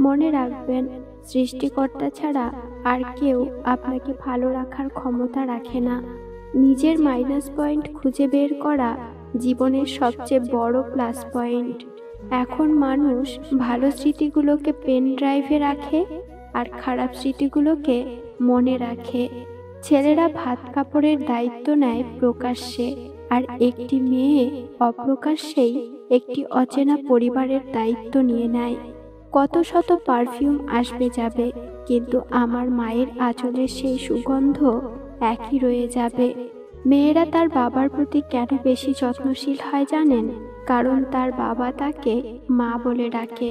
মনে রাখবেন, সৃষ্টিকর্তা ছাড়া আর কেউ আপনাকে ভালো রাখার ক্ষমতা রাখে না। নিজের মাইনাস পয়েন্ট খুঁজে বের করা জীবনের সবচেয়ে বড় প্লাস পয়েন্ট। এখন মানুষ ভালো স্মৃতিগুলোকে পেন ড্রাইভে রাখে আর খারাপ স্মৃতিগুলোকে মনে রাখে। ছেলেরা ভাত কাপড়ের দায়িত্ব নেয় প্রকাশ্যে, আর একটি মেয়ে অপ্রকাশ্যেই একটি অচেনা পরিবারের দায়িত্ব নিয়ে নেয়। কত শত পারফিউম আসবে যাবে, কিন্তু আমার মায়ের আঁচলের সেই সুগন্ধ একই রয়ে যাবে। মেয়েরা তার বাবার প্রতি কেন বেশি যত্নশীল হয় জানেন? কারণ তার বাবা তাকে মা বলে ডাকে।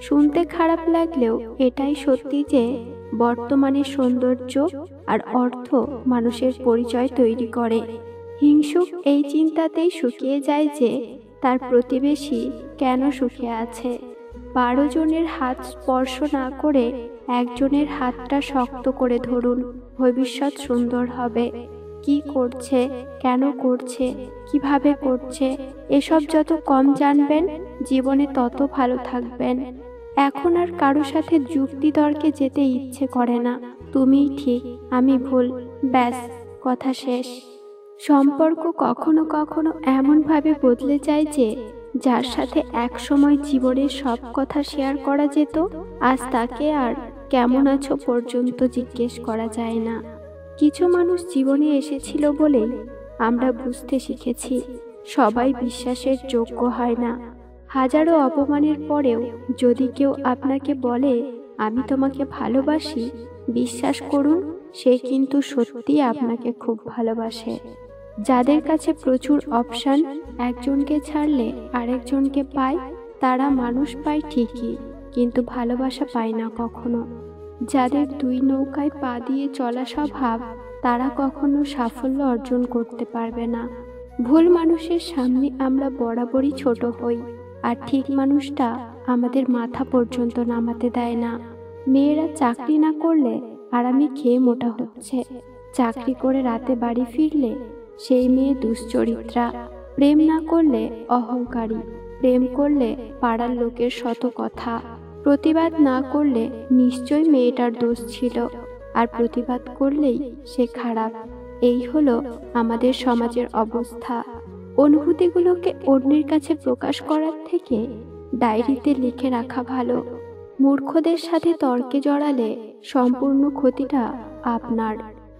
শুনতে খারাপ লাগলেও এটাই সত্যি যে বর্তমানে সৌন্দর্য আর অর্থ মানুষের পরিচয় তৈরি করে। হিংসুক এই চিন্তাতেই শুকিয়ে যায় যে তার প্রতিবেশী কেন সুখে আছে। 12 জনের হাত স্পর্শ না করে একজনের হাতটা শক্ত করে ধরুন, ভবিষ্যৎ সুন্দর হবে। কি করছে, কেন করছে, কিভাবে করছে, এসব যত কম জানবেন জীবনে তত ভালো থাকবেন। এখন আর কারো সাথে যুক্তি তর্কে যেতে ইচ্ছে করে না। তুমিই ঠিক, আমি ভুল, ব্যাস, কথা শেষ। সম্পর্ক কখনো কখনো এমনভাবে বদলে যায় যে যার সাথে একসময় জীবনের সব কথা শেয়ার করা যেত, আজ তাকে আর কেমন আছো পর্যন্ত জিজ্ঞেস করা যায় না। কিছু মানুষ জীবনে এসেছিল বলেই আমরা বুঝতে শিখেছি সবাই বিশ্বাসের যোগ্য হয় না। হাজারো অপমানের পরেও যদি কেউ আপনাকে বলে আমি তোমাকে ভালোবাসি, বিশ্বাস করুন সে কিন্তু সত্যি আপনাকে খুব ভালোবাসে। যাদের কাছে প্রচুর অপশন, একজনকে ছাড়লে আরেকজনকে পায়, তারা মানুষ পায় ঠিকই, কিন্তু ভালোবাসা পায় না কখনো। যাদের দুই নৌকায় পা দিয়ে চলা স্বভাব, তারা কখনো সাফল্য অর্জন করতে পারবে না। ভুল মানুষের সামনে আমরা বরাবরই ছোট হই, আর ঠিক মানুষটা আমাদের মাথা পর্যন্ত নামাতে দেয় না। মেয়েরা চাকরি না করলে আরামে খেয়ে মোটা হচ্ছে, চাকরি করে রাতে বাড়ি ফিরলে সেই মেয়ে দুশ্চরিত্রা। প্রেম না করলে অহংকারী, প্রেম করলে পাড়ার লোকের শত কথা। প্রতিবাদ না করলে নিশ্চয় মেয়েটার দোষ ছিল, আর প্রতিবাদ করলেই সে খারাপ। এই হলো আমাদের সমাজের অবস্থা। অনুভূতিগুলোকে অন্যের কাছে প্রকাশ করার থেকে ডায়েরিতে লিখে রাখা ভালো। মূর্খদের সাথে তর্কে জড়ালে সম্পূর্ণ ক্ষতিটা আপনার,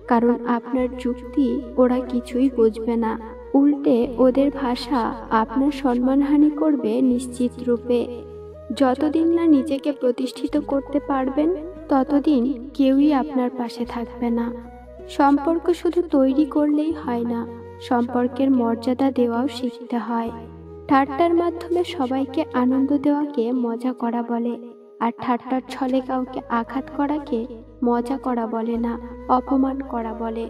কারণ আপনার যুক্তি ওরা কিছুই বুঝবে না। উল্টে ওদের ভাষা আপনার সম্মানহানি করবে নিশ্চিত রূপে। যতদিন না নিজেকে প্রতিষ্ঠিত করতে পারবেন, ততদিন কেউই আপনার পাশে থাকবে না। সম্পর্ক শুধু তৈরি করলেই হয় না, সম্পর্কের মর্যাদা দেওয়াও শিখতে হয়। ঠাট্টার মাধ্যমে সবাইকে আনন্দ দেওয়াকে মজা করা বলে, আর ঠাট্টার ছলে কাউকে আঘাত করাকে মজা করা বলে না, অপমান করা বলে।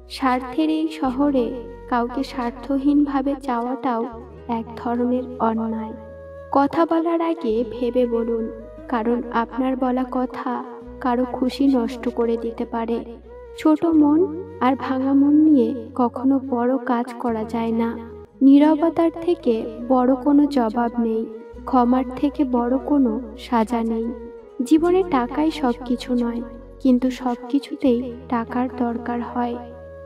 স্বার্থের এই শহরে কাউকে স্বার্থহীনভাবে চাওয়াটাও এক ধরনের অন্যায়। কথা বলার আগে ভেবে বলুন, কারণ আপনার বলা কথা কারো খুশি নষ্ট করে দিতে পারে। ছোট মন আর ভাঙা মন নিয়ে কখনো বড় কাজ করা যায় না। নীরবতার থেকে বড় কোনো জবাব নেই, ক্ষমার থেকে বড় কোনো সাজা নেই। জীবনে টাকাই সব কিছু নয়, কিন্তু সব কিছুতেই টাকার দরকার হয়।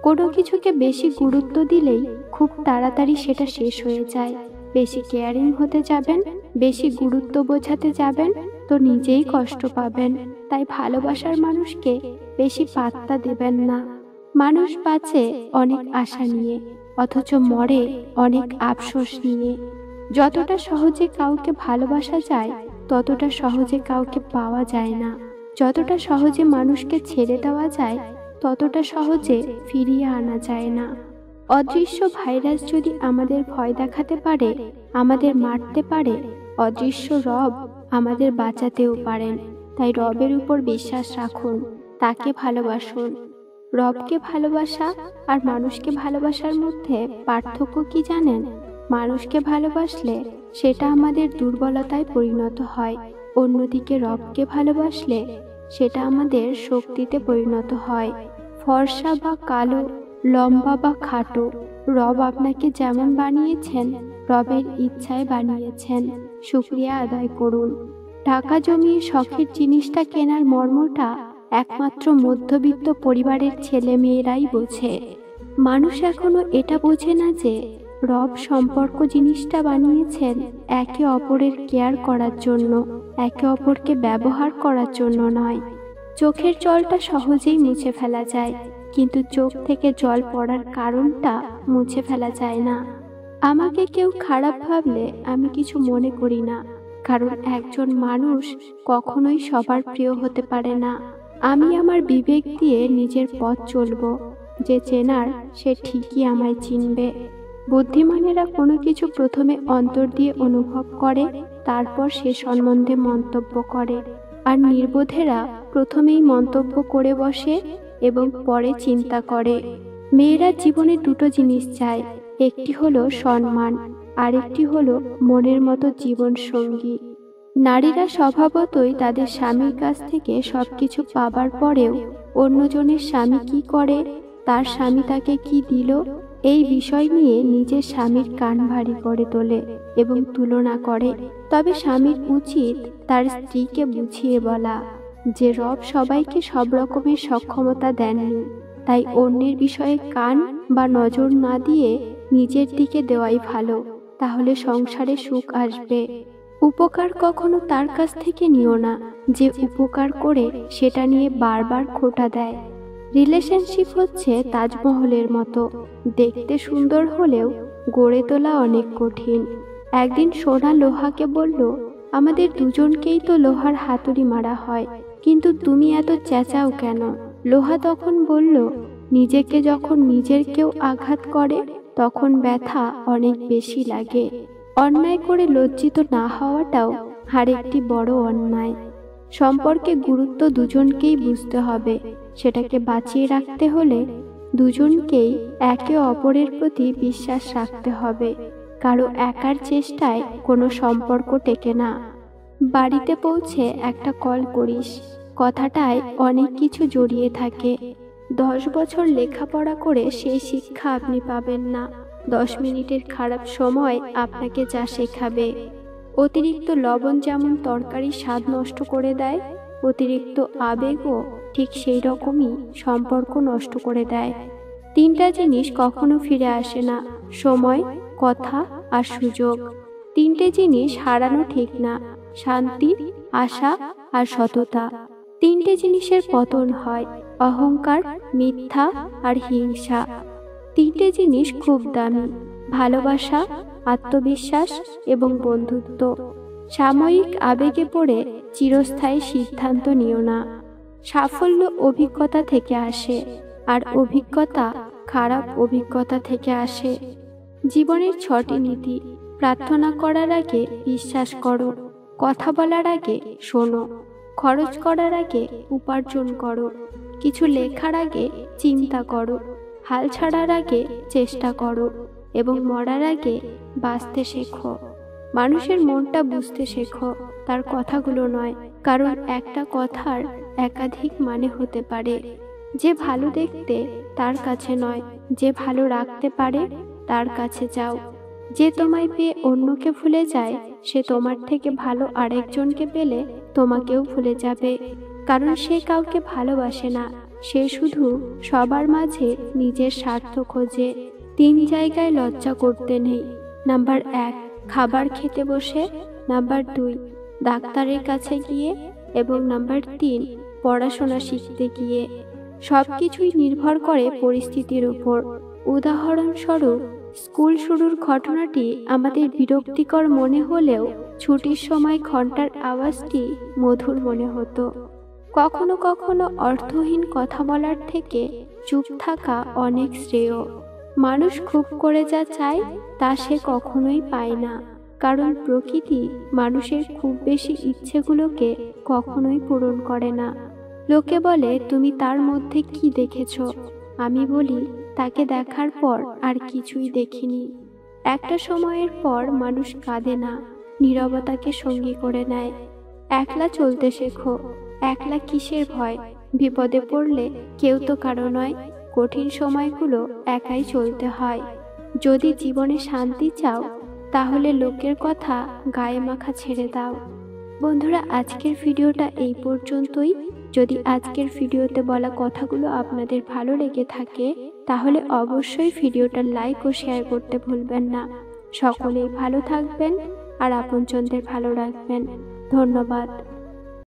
কোনো কিছুকে বেশি গুরুত্ব দিলেই খুব তাড়াতাড়ি সেটা শেষ হয়ে যায়। বেশি কেয়ারিং হতে যাবেন, বেশি গুরুত্ব বোঝাতে যাবেন তো নিজেই কষ্ট পাবেন। তাই ভালোবাসার মানুষকে বেশি পাত্তা দেবেন না। মানুষ বাঁচে অনেক আশা নিয়ে, অথচ মরে অনেক আফসোস নিয়ে। যতটা সহজে কাউকে ভালোবাসা যায়, ততটা সহজে কাউকে পাওয়া যায় না। যতটা সহজে মানুষকে ছেড়ে দেওয়া যায়, ততটা সহজে ফিরিয়ে আনা যায় না। অদৃশ্য ভাইরাস যদি আমাদের ভয় দেখাতে পারে, আমাদের মারতে পারে, অদৃশ্য রব আমাদের বাঁচাতেও পারেন। তাই রবের উপর বিশ্বাস রাখুন, তাকে ভালোবাসুন। রবকে ভালোবাসা আর মানুষকে ভালোবাসার মধ্যে পার্থক্য কি জানেন? মানুষকে ভালোবাসলে সেটা আমাদের দুর্বলতায় পরিণত হয়, অন্যদিকে রবকে ভালোবাসলে সেটা আমাদের শক্তিতে পরিণত হয়। ফর্সা বা কালো, লম্বা বা খাটো, রব আপনাকে যেমন বানিয়েছেন, রবের ইচ্ছায় বানিয়েছেন। শুকরিয়া আদায় করুন। টাকা জমিয়ে শখের জিনিসটা কেনার মর্মটা একমাত্র মধ্যবিত্ত পরিবারের ছেলে মেয়েরাই বোঝে। মানুষ এখনো এটা বোঝে না যে রব সম্পর্ক জিনিসটা বানিয়েছেন একে অপরের কেয়ার করার জন্য, একে অপরকে ব্যবহার করার জন্য নয়। চোখের জলটা সহজেই মুছে ফেলা যায়, কিন্তু চোখ থেকে জল পড়ার কারণটা মুছে ফেলা যায় না। আমাকে কেউ খারাপ ভাবলে আমি কিছু মনে করি না, কারণ একজন মানুষ কখনোই সবার প্রিয় হতে পারে না। আমি আমার বিবেক দিয়ে নিজের পথ চলবো। যে চেনার সে ঠিকই আমায় চিনবে। বুদ্ধিমানেরা কোনো কিছু প্রথমে অন্তর দিয়ে অনুভব করে, তারপর সে সম্বন্ধে মন্তব্য করে। আর নির্বোধেরা প্রথমেই মন্তব্য করে বসে এবং পরে চিন্তা করে। মেয়েরা জীবনে দুটো জিনিস চায়, একটি হলো সম্মান, আরেকটি হলো মনের মতো জীবন সঙ্গী। নারীরা স্বভাবতই তাদের স্বামীর কাছ থেকে সবকিছু পাবার পরেও অন্যজনের স্বামী কি করে, তার স্বামী তাকে কি দিল, এই বিষয় নিয়ে নিজের স্বামীর কান ভারী করে তোলে এবং তুলনা করে। তবে স্বামীর উচিত তার স্ত্রীকে বুঝিয়ে বলা যে রব সবাইকে সব রকমের সক্ষমতা দেননি, তাই অন্যের বিষয়ে কান বা নজর না দিয়ে নিজের দিকে দেওয়াই ভালো, তাহলে সংসারে সুখ আসবে। উপকার কখনো তার কাছ থেকে নিও না যে উপকার করে সেটা নিয়ে বারবার খোঁটা দেয়। রিলেশনশিপ হচ্ছে তাজমহলের মতো, দেখতে সুন্দর হলেও গড়ে তোলা অনেক কঠিন। একদিন সোনা লোহাকে বলল, আমাদের দুজনকেই তো লোহার হাতুড়ি মারা হয়, কিন্তু তুমি এত চেঁচাও কেন? লোহা তখন বলল, নিজেকে যখন নিজের কেউ আঘাত করে তখন ব্যথা অনেক বেশি লাগে। অন্যায় করে লজ্জিত না হওয়াটাও আরেকটি বড় অন্যায়। সম্পর্কে গুরুত্ব দুজনকেই বুঝতে হবে। সেটাকে বাঁচিয়ে রাখতে হলে দুজনকেই একে অপরের প্রতি বিশ্বাস রাখতে হবে। কারো একার চেষ্টায় কোনো সম্পর্ক টেকে না। বাড়িতে পৌঁছে একটা কল করিস, কথাটায় অনেক কিছু জড়িয়ে থাকে। 10 বছর লেখাপড়া করে সেই শিক্ষা আপনি পাবেন না। 10 মিনিটের খারাপ সময় আপনাকে যা শেখাবে। অতিরিক্ত লবণ যেমন তরকারির স্বাদ নষ্ট করে দেয়, অতিরিক্ত আবেগও ঠিক সেই রকমই সম্পর্ক নষ্ট করে দেয়। 3টা জিনিস কখনো ফিরে আসে না, সময়, কথা আর সুযোগ। 3টে জিনিস হারানো ঠিক না, শান্তি, আশা আর সততা। 3টে জিনিসের পতন হয়, অহংকার, মিথ্যা আর হিংসা। 3টে জিনিস খুব দামি, ভালোবাসা, আত্মবিশ্বাস এবং বন্ধুত্ব। সাময়িক আবেগে পড়ে চিরস্থায়ী সিদ্ধান্ত নিও না। সাফল্য অভিজ্ঞতা থেকে আসে, আর অভিজ্ঞতা খারাপ অভিজ্ঞতা থেকে আসে। জীবনের 6টি নীতি। প্রার্থনা করার আগে বিশ্বাস করো, কথা বলার আগে শোনো, খরচ করার আগে উপার্জন করো, কিছু লেখার আগে চিন্তা করো, হাল ছাড়ার আগে চেষ্টা করো এবং মরার আগে বাঁচতে শেখো। মানুষের মনটা বুঝতে শেখো, তার কথাগুলো নয়, কারণ একটা কথার একাধিক মানে হতে পারে। যে ভালো দেখতে তার কাছে নয়, যে ভালো রাখতে পারে তার কাছে যাও। যে তোমায় পেয়ে অন্যকে ভুলে যায়, সে তোমার থেকে ভালো আরেকজনকে পেলে তোমাকেও ভুলে যাবে, কারণ সে কাউকে ভালোবাসে না, সে শুধু সবার মাঝে নিজের স্বার্থ খোঁজে। 3 জায়গায় লজ্জা করতে নেই। নাম্বার 1, খাবার খেতে বসে। নাম্বার 2, ডাক্তারের কাছে গিয়ে। এবং নাম্বার 3, পড়াশোনা শিখতে গিয়ে। সবকিছুই নির্ভর করে পরিস্থিতির উপর। উদাহরণস্বরূপ, স্কুল শুরুর ঘটনাটি আমাদের বিরক্তিকর মনে হলেও ছুটির সময় ঘন্টার আওয়াজটি মধুর মনে হতো। কখনো কখনো অর্থহীন কথা বলার থেকে চুপ থাকা অনেক শ্রেয়। মানুষ খুব করে যা চায় তা সে কখনোই পায় না, কারণ প্রকৃতি মানুষের খুব বেশি ইচ্ছেগুলোকে কখনোই পূরণ করে না। লোকে বলে, তুমি তার মধ্যে কি দেখেছো? আমি বলি, তাকে দেখার পর আর কিছুই দেখিনি। একটা সময়ের পর মানুষ কাঁদে না, নীরবতাকে সঙ্গী করে নেয়। একলা চলতে শেখো। একলা কিসের ভয়? বিপদে পড়লে কেউ তো কারো নয়। কঠিন সময়গুলো একাই চলতে হয়। যদি জীবনে শান্তি চাও, তাহলে লোকের কথা গায়ে মাখা ছেড়ে দাও। বন্ধুরা, আজকের ভিডিওটা এই পর্যন্তই। যদি আজকের ভিডিওতে বলা কথাগুলো আপনাদের ভালো লেগে থাকে তাহলে অবশ্যই ভিডিওটা লাইক ও শেয়ার করতে ভুলবেন না। সকলেই ভালো থাকবেন আর আপনজনদের ভালো রাখবেন। ধন্যবাদ।